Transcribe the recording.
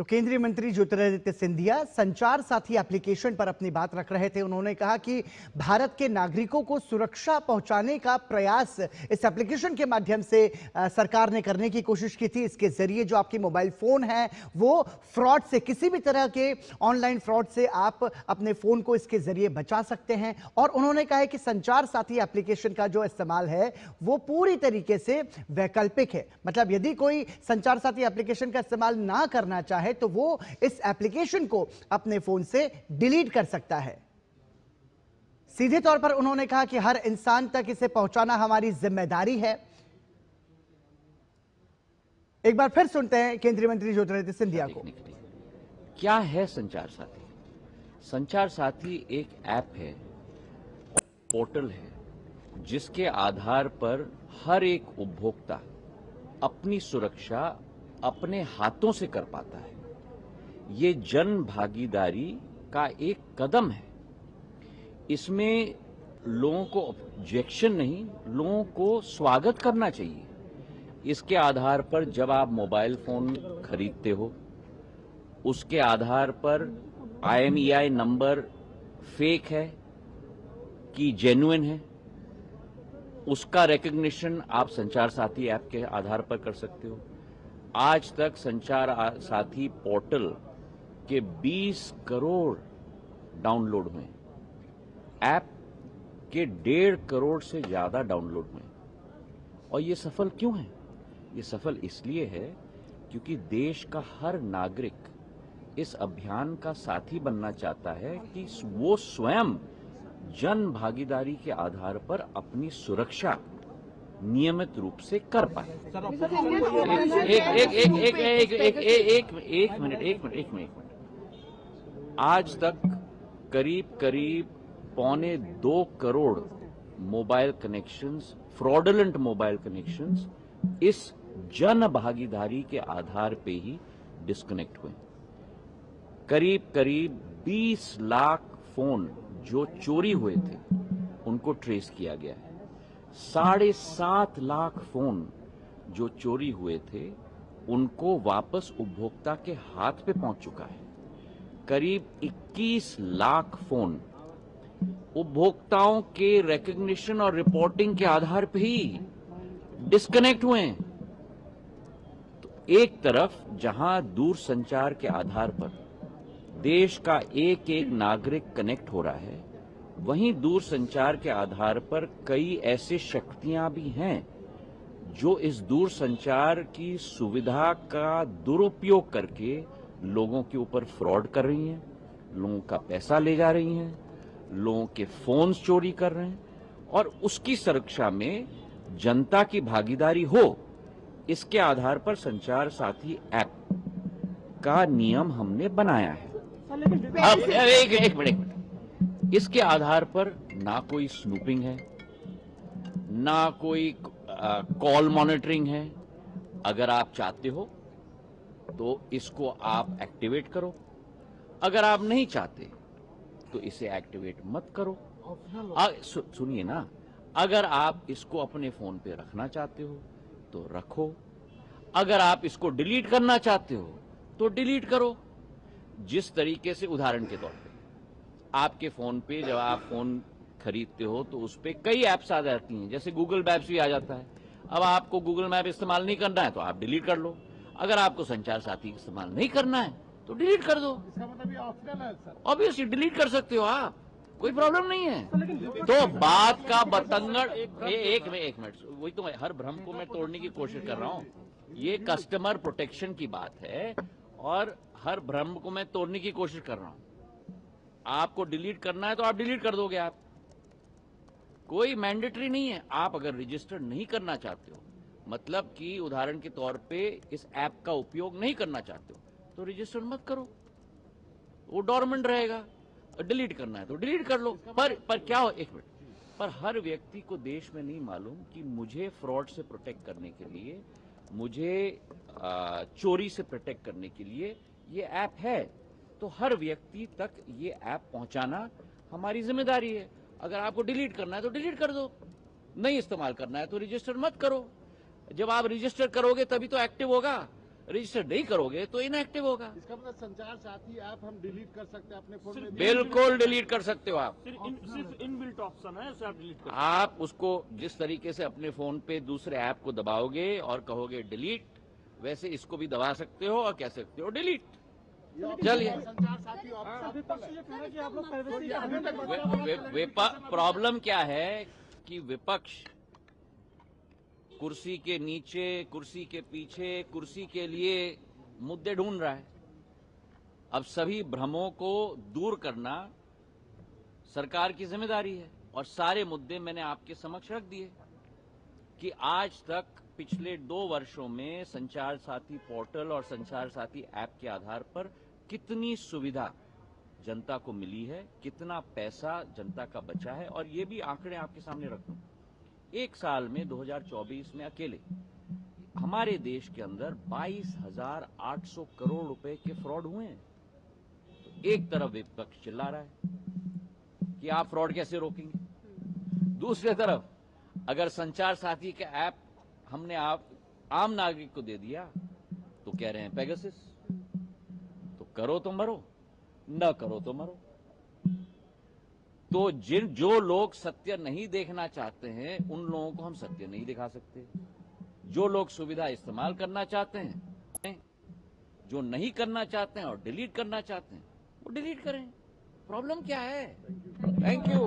तो केंद्रीय मंत्री ज्योतिरादित्य सिंधिया संचार साथी एप्लीकेशन पर अपनी बात रख रहे थे। उन्होंने कहा कि भारत के नागरिकों को सुरक्षा पहुंचाने का प्रयास इस एप्लीकेशन के माध्यम से सरकार ने करने की कोशिश की थी। इसके जरिए जो आपके मोबाइल फोन है वो फ्रॉड से, किसी भी तरह के ऑनलाइन फ्रॉड से आप अपने फोन को इसके जरिए बचा सकते हैं। और उन्होंने कहा है कि संचार साथी एप्लीकेशन का जो इस्तेमाल है वो पूरी तरीके से वैकल्पिक है। मतलब यदि कोई संचार साथी एप्लीकेशन का इस्तेमाल ना करना चाहे तो वो इस एप्लीकेशन को अपने फोन से डिलीट कर सकता है। सीधे तौर पर उन्होंने कहा कि हर इंसान तक इसे पहुंचाना हमारी जिम्मेदारी है। एक बार फिर सुनते हैं केंद्रीय मंत्री ज्योतिरादित्य सिंधिया को। क्या है संचार साथी? संचार साथी एक ऐप है, पोर्टल है, जिसके आधार पर हर एक उपभोक्ता अपनी सुरक्षा अपने हाथों से कर पाता है। ये जन भागीदारी का एक कदम है। इसमें लोगों को ऑब्जेक्शन नहीं, लोगों को स्वागत करना चाहिए। इसके आधार पर जब आप मोबाइल फोन खरीदते हो, उसके आधार पर IMEI नंबर फेक है कि जेन्युइन है, उसका रिकॉग्निशन आप संचार साथी ऐप के आधार पर कर सकते हो। आज तक संचार साथी पोर्टल के 20 करोड़ डाउनलोड हुए, ऐप के 1.5 करोड़ से ज्यादा डाउनलोड हुए। और ये सफल क्यों है? ये सफल इसलिए है क्योंकि देश का हर नागरिक इस अभियान का साथी बनना चाहता है कि वो स्वयं जन भागीदारी के आधार पर अपनी सुरक्षा नियमित रूप से कर पाए। एक मिनट। आज तक करीब 1.25 crore mobile connections, fraudulent mobile connections इस जन भागीदारी के आधार पे ही डिस्कनेक्ट हुए। करीब 20 लाख फोन जो चोरी हुए थे उनको ट्रेस किया गया है। 7.5 लाख फोन जो चोरी हुए थे उनको वापस उपभोक्ता के हाथ पे पहुंच चुका है। करीब 21 लाख फोन उपभोक्ताओं के रिकॉग्निशन और रिपोर्टिंग के आधार पे ही डिस्कनेक्ट हुए हैं। तो एक तरफ जहां दूरसंचार के आधार पर देश का एक नागरिक कनेक्ट हो रहा है, वहीं दूरसंचार के आधार पर कई ऐसे शक्तियां भी हैं जो इस दूरसंचार की सुविधा का दुरुपयोग करके लोगों के ऊपर फ्रॉड कर रही हैं, लोगों का पैसा ले जा रही हैं, लोगों के फोन्स चोरी कर रहे हैं। और उसकी सुरक्षा में जनता की भागीदारी हो, इसके आधार पर संचार साथी ऐप का नियम हमने बनाया है। अब एक मिनट, इसके आधार पर ना कोई स्नूपिंग है, ना कोई कॉल मॉनिटरिंग है। अगर आप चाहते हो तो इसको आप एक्टिवेट करो, अगर आप नहीं चाहते तो इसे एक्टिवेट मत करो। सुनिए ना, अगर आप इसको अपने फोन पे रखना चाहते हो तो रखो, अगर आप इसको डिलीट करना चाहते हो तो डिलीट करो। जिस तरीके से, उदाहरण के तौर पे, आपके फोन पे जब आप फोन खरीदते हो तो उस पे कई ऐप्स आ जाती हैं, जैसे गूगल मैप्स भी आ जाता है। अब आपको गूगल मैप इस्तेमाल नहीं करना है तो आप डिलीट कर लो। अगर आपको संचार साथी इस्तेमाल नहीं करना है तो डिलीट कर दो। इसका मतलब ये ऑप्शनल है सर। ऑब्वियसली डिलीट कर सकते हो आप, कोई प्रॉब्लम नहीं है। तो बात का बतंगड़, एक मिनट, वही तो हर भ्रम को मैं तोड़ने की कोशिश कर रहा हूँ। ये कस्टमर प्रोटेक्शन की बात है और हर भ्रम को मैं तोड़ने की कोशिश कर रहा हूं। आपको डिलीट करना है तो आप डिलीट कर दोगे, आप, कोई मैंडेटरी नहीं है। आप अगर रजिस्टर नहीं करना चाहते हो, मतलब कि उदाहरण के तौर पे इस ऐप का उपयोग नहीं करना चाहते हो, तो रजिस्टर मत करो, वो डोरमेंट रहेगा। डिलीट करना है तो डिलीट कर लो। पर क्या हो, एक मिनट, पर हर व्यक्ति को देश में नहीं मालूम कि मुझे फ्रॉड से प्रोटेक्ट करने के लिए, मुझे चोरी से प्रोटेक्ट करने के लिए ये ऐप है। तो हर व्यक्ति तक ये ऐप पहुंचाना हमारी जिम्मेदारी है। अगर आपको डिलीट करना है तो डिलीट कर दो, नहीं इस्तेमाल करना है तो रजिस्टर मत करो। जब आप रजिस्टर करोगे तभी तो एक्टिव होगा। रजिस्टर नहीं करोगे तो इनएक्टिव होगा। इसका मतलब संचार साथी ऐप हम डिलीट कर सकते हैं अपने फोन में? बिल्कुल डिलीट कर सकते हो आप। सिर्फ इनबिल्ट ऑप्शन है, उसे आप डिलीट कर। आप उसको जिस तरीके से अपने फोन पे दूसरे ऐप को दबाओगे और कहोगे डिलीट, वैसे इसको भी दबा सकते हो और कह सकते हो डिलीट। चलिए, संचार साथी ऑप्शन प्रॉब्लम क्या है कि विपक्ष कुर्सी के नीचे, कुर्सी के पीछे, कुर्सी के लिए मुद्दे ढूंढ रहा है। अब सभी भ्रमों को दूर करना सरकार की जिम्मेदारी है और सारे मुद्दे मैंने आपके समक्ष रख दिए कि आज तक पिछले 2 वर्षों में संचार साथी पोर्टल और संचार साथी ऐप के आधार पर कितनी सुविधा जनता को मिली है, कितना पैसा जनता का बचा है। और ये भी आंकड़े आपके सामने रख दूं, एक साल में 2024 में अकेले हमारे देश के अंदर 22,800 करोड़ रुपए के फ्रॉड हुए हैं। तो एक तरफ विपक्ष चिल्ला रहा है कि आप फ्रॉड कैसे रोकेंगे, दूसरी तरफ अगर संचार साथी का ऐप हमने आप आम नागरिक को दे दिया तो कह रहे हैं पेगासस। तो करो तो मरो, न करो तो मरो। तो जो लोग सत्य नहीं देखना चाहते हैं उन लोगों को हम सत्य नहीं दिखा सकते। जो लोग सुविधा इस्तेमाल करना चाहते हैं, जो नहीं करना चाहते हैं और डिलीट करना चाहते हैं, वो डिलीट करें। प्रॉब्लम क्या है? Thank you.